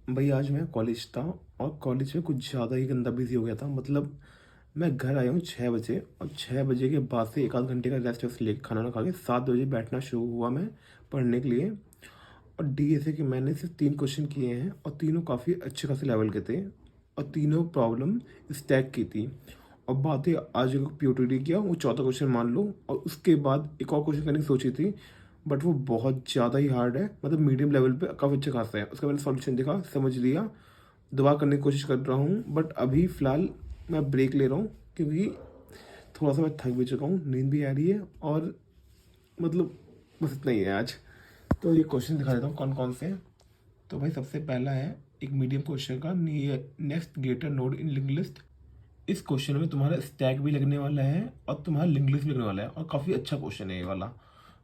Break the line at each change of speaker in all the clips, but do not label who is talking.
भाई आज मैं कॉलेज था और कॉलेज में कुछ ज़्यादा ही गंदा बिजी हो गया था। मतलब मैं घर आया हूँ 6 बजे और 6 बजे के बाद से एक आध घंटे का रेस्ट वेस्ट लेके खाना ना खा के 7 बजे बैठना शुरू हुआ मैं पढ़ने के लिए। और डीएसए के मैंने सिर्फ 3 क्वेश्चन किए हैं और तीनों काफ़ी अच्छे खासे लेवल के थे और तीनों प्रॉब्लम स्टैक की थी। और बात है आज जो पीओटीडी किया वो चौथा क्वेश्चन मान लो, और उसके बाद एक और क्वेश्चन करने की सोची थी बट वो बहुत ज़्यादा ही हार्ड है, मतलब मीडियम लेवल पे काफ़ी अच्छा खासा है। उसका मैंने सॉल्यूशन देखा, समझ लिया, दोबारा करने की कोशिश कर रहा हूँ। बट अभी फ़िलहाल मैं ब्रेक ले रहा हूँ क्योंकि थोड़ा सा मैं थक भी चुका हूँ, नींद भी आ रही है और मतलब बस इतना ही है आज। तो ये क्वेश्चन दिखा देता हूँ कौन कौन से हैं। तो भाई सबसे पहला है एक मीडियम क्वेश्चन का, next greater node in link list. इस क्वेश्चन में तुम्हारा स्टैक भी लगने वाला है और तुम्हारा लिंक लिस्ट भी लगने वाला है और काफ़ी अच्छा क्वेश्चन है ये वाला।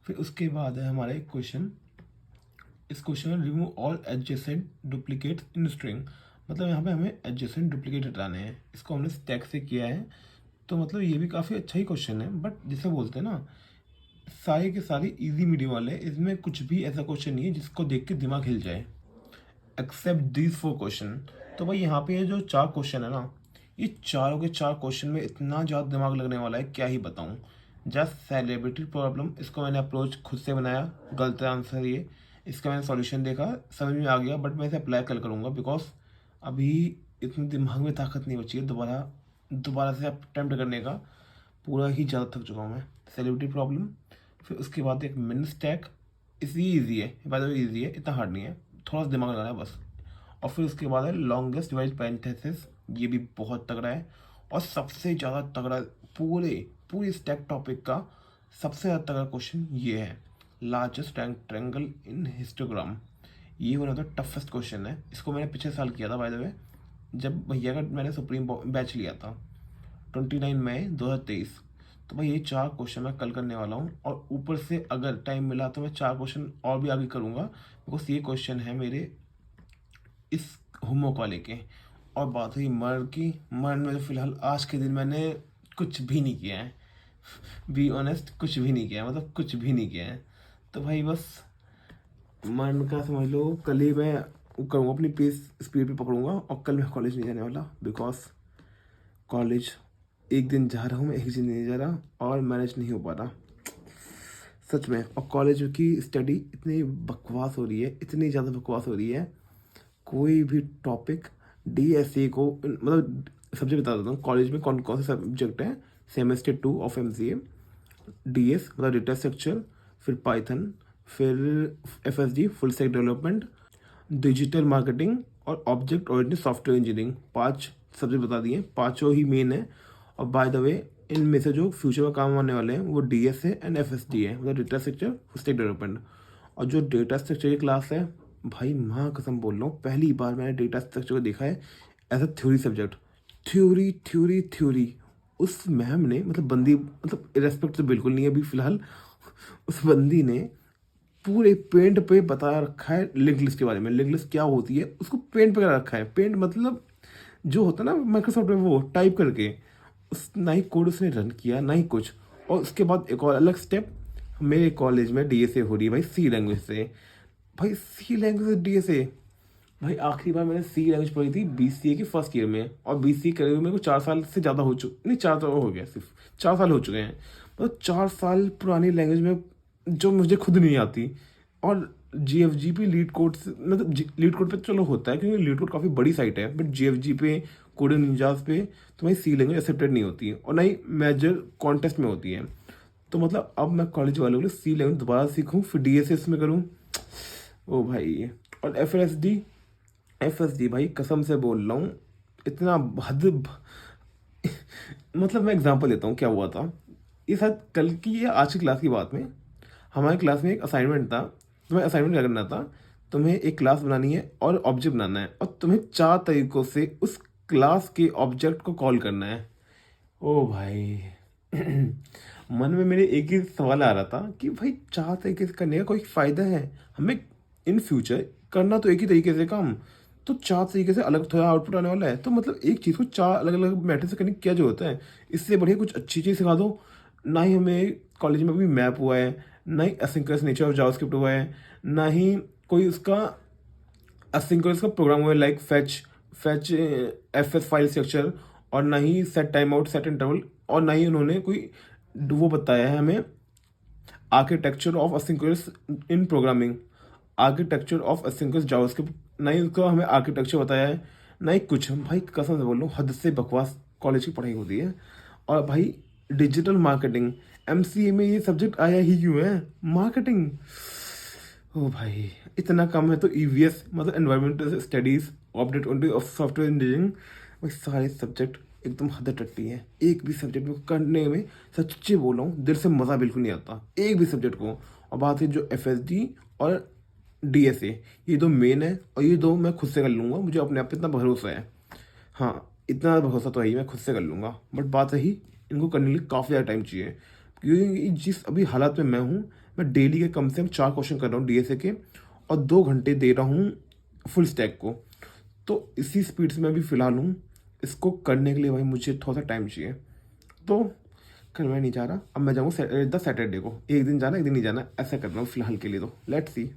फिर उसके बाद है हमारा एक क्वेश्चन, इस क्वेश्चन में remove all adjacent duplicate in string. मतलब यहाँ पे हमें एडजेसेंट डुप्लीकेट हटाने हैं, इसको हमने स्टैक से किया है। तो मतलब ये भी काफ़ी अच्छा ही क्वेश्चन है, बट जिसे बोलते हैं ना सारे के सारे इजी मीडियम वाले हैं। इसमें कुछ भी ऐसा क्वेश्चन नहीं है जिसको देख के दिमाग हिल जाए, एक्सेप्ट दीज 4 क्वेश्चन। तो भाई यहाँ पे ये जो 4 क्वेश्चन है ना, ये चारों के 4 क्वेश्चन में इतना ज़्यादा दिमाग लगने वाला है क्या ही बताऊँ। जस्ट सेलिब्रिटी प्रॉब्लम, इसको मैंने अप्रोच खुद से बनाया, गलत आंसर ये। इसका मैंने सॉल्यूशन देखा, समझ में आ गया, बट मैं इसे अप्लाई कल करूँगा बिकॉज अभी इतनी दिमाग में ताकत नहीं बची है दोबारा दोबारा से अटेम्प्ट करने का। पूरा ही ज़्यादा थक चुका हूँ मैं। सेलिब्रिटी प्रॉब्लम, फिर उसके बाद एक मिन स्टैक, इसी ईजी है, बाय द वे ईजी है, इतना हार्ड नहीं है, थोड़ा सा दिमाग लगाना है बस। और फिर उसके बाद है लॉन्गेस्ट डिवाइस पैरेंथेसिस, ये भी बहुत तगड़ा है। और सबसे ज़्यादा तगड़ा पूरे पूरी स्टैक टॉपिक का सबसे ज़्यादा तगड़ा क्वेश्चन ये है, लार्जेस्ट ट्रायंगल इन हिस्टोग्राम। ये one of the toughest question है, इसको मैंने पिछले साल किया था बाय द वे, जब भैया का मैंने सुप्रीम बैच लिया था 29 मई 2023। तो भाई ये 4 क्वेश्चन मैं कल करने वाला हूँ और ऊपर से अगर टाइम मिला तो मैं 4 क्वेश्चन और भी आगे करूँगा बिकॉज ये क्वेश्चन है मेरे इस होमवर्क वाले के। और बात हुई मर्न की, मर्न में तो फिलहाल आज के दिन मैंने कुछ भी नहीं किया है, बी ऑनेस्ट कुछ भी नहीं किया है, मतलब कुछ भी नहीं किया है। तो भाई बस मर्न का समझ लो कल ही मैं करूँगा, अपनी पेस स्पीड पे पकड़ूंगा और कल मैं कॉलेज नहीं जाने वाला बिकॉज कॉलेज एक दिन जा रहा हूँ मैं, एक दिन नहीं जा रहा और मैनेज नहीं हो पा रहा सच में। और कॉलेज की स्टडी इतनी बकवास हो रही है, इतनी ज़्यादा बकवास हो रही है। कोई भी टॉपिक डीएसए को मतलब सब्जेक्ट बता देता हूँ कॉलेज में कौन कौन से सब्जेक्ट हैं। सेमेस्टर 2 ऑफ एमसीए, डीएस मतलब डेटा स्ट्रक्चर, फिर पाइथन, फिर FSD full stack development, digital marketing और object oriented software engineering. 5 subject बता दिए, पांचों ही मेन है। और बाय द वे इनमें से जो फ्यूचर में काम आने वाले हैं वो डीएस है एंड एफएसडी है, मतलब data structure full stack development. और जो डेटा स्ट्रक्चर की क्लास है, भाई माँ कसम बोल रहा हूँ पहली बार मैंने डेटा स्ट्रक्चर को देखा है as a theory subject. Theory theory theory, उस मैम ने मतलब बंदी, मतलब रेस्पेक्ट तो बिल्कुल नहीं है अभी फिलहाल, उस बंदी ने पूरे पेंट पे बता रखा है लिंक लिस्ट के बारे में। लिंक लिस्ट क्या होती है उसको पेंट पे कर रखा है। पेंट मतलब जो होता है ना माइक्रोसॉफ्ट में, वो टाइप करके उस ना ही कोड उसने रन किया ना ही कुछ। और उसके बाद एक और अलग स्टेप, मेरे कॉलेज में डीएसए हो रही है भाई सी लैंग्वेज से। भाई सी लैंग्वेज डीएसए, भाई आखिरी बार मैंने सी लैंग्वेज पढ़ी थी बीसीए के फर्स्ट ईयर में, और बीसीए करे हुए मेरे को 4 साल से ज़्यादा हो चुके, नहीं 4 साल हो गया, सिर्फ 4 साल हो चुके हैं। मतलब 4 साल पुरानी लैंग्वेज में जो मुझे खुद नहीं आती। और जीएफजी पे लीड कोड से, मतलब लीड कोड पे चलो होता है क्योंकि लीड कोड काफ़ी बड़ी साइट है, बट जीएफजी पे कोडिंग निंजास पे तो भाई सी लैंग्वेज एक्सेप्टेड नहीं होती है और ना ही मेजर कॉन्टेस्ट में होती है। तो मतलब अब मैं कॉलेज वालों के लिए सी लैंग्वेज दोबारा सीखूँ फिर डीएसएस में करूँ, ओ भाई। और एफ एस डी भाई कसम से बोल रहा हूँ इतना मतलब मैं एग्जांपल देता हूँ क्या हुआ था। ये शायद कल की या आज की क्लास की बात में, हमारी क्लास में एक असाइनमेंट था। तुम्हें असाइनमेंट क्या करना था, तुम्हें एक क्लास बनानी है और ऑब्जेक्ट बनाना है और तुम्हें 4 तरीकों से उस क्लास के ऑब्जेक्ट को कॉल करना है। ओ भाई मन में मेरे एक ही सवाल आ रहा था कि भाई 4 तरीके से करने का कोई फ़ायदा है हमें इन फ्यूचर, करना तो एक ही तरीके से काम, तो 4 तरीके से अलग थोड़ा आउटपुट आने वाला है। तो मतलब एक चीज़ को 4 अलग अलग मेथड से करने की क्या जरूरत है, इससे बढ़िया कुछ अच्छी चीज़ सिखा दो। ना ही हमें कॉलेज में भी मैप हुआ है, ना ही एसिंक्रोनस नेचर ऑफ जावास्क्रिप्ट हुआ है, ना ही कोई उसका असिंक्रोनस का प्रोग्राम हुआ like fetch FS file structure, और ना ही set time out, set interval, और ना ही उन्होंने कोई वो बताया है हमें architecture of asynchronous in programming, architecture of asynchronous JavaScript, ना ही उसका हमें आर्किटेक्चर बताया है, ना ही कुछ। हम भाई कसम से बोल रहा हूँ, हद से बकवास कॉलेज की पढ़ाई होती है। और भाई डिजिटल मार्केटिंग, एमसीए में ये सब्जेक्ट आया ही क्यों है, मार्केटिंग। ओ भाई इतना कम है तो ईवीएस मतलब environmental studies, object of software engineering, भाई सारे सब्जेक्ट एकदम हद टट्टी है। एक भी सब्जेक्ट में करने में सच्ची बोल रहा हूँ दिल से मज़ा बिल्कुल नहीं आता एक भी सब्जेक्ट को। और बात है जो एफएसडी और डीएसए, ये दो मेन है, और ये दो मैं खुद से कर लूँगा, मुझे अपने आप पे इतना भरोसा है। हाँ इतना भरोसा तो है ही, मैं खुद से कर लूँगा। बट बात रही इनको करने के लिए काफ़ी ज़्यादा टाइम चाहिए, क्योंकि जिस अभी हालात में मैं हूँ, मैं डेली के कम से कम 4 क्वेश्चन कर रहा हूँ डीएसए के, और 2 घंटे दे रहा हूँ फुल स्टैक को। तो इसी स्पीड से मैं अभी फ़िलहाल हूँ। इसको करने के लिए भाई मुझे थोड़ा सा टाइम चाहिए। तो कल मैं नहीं जा रहा, अब मैं जाऊँगा द सैटरडे को, एक दिन जाना एक दिन नहीं जाना, ऐसा कर रहा हूँ फ़िलहाल के लिए। तो लेट्स सी।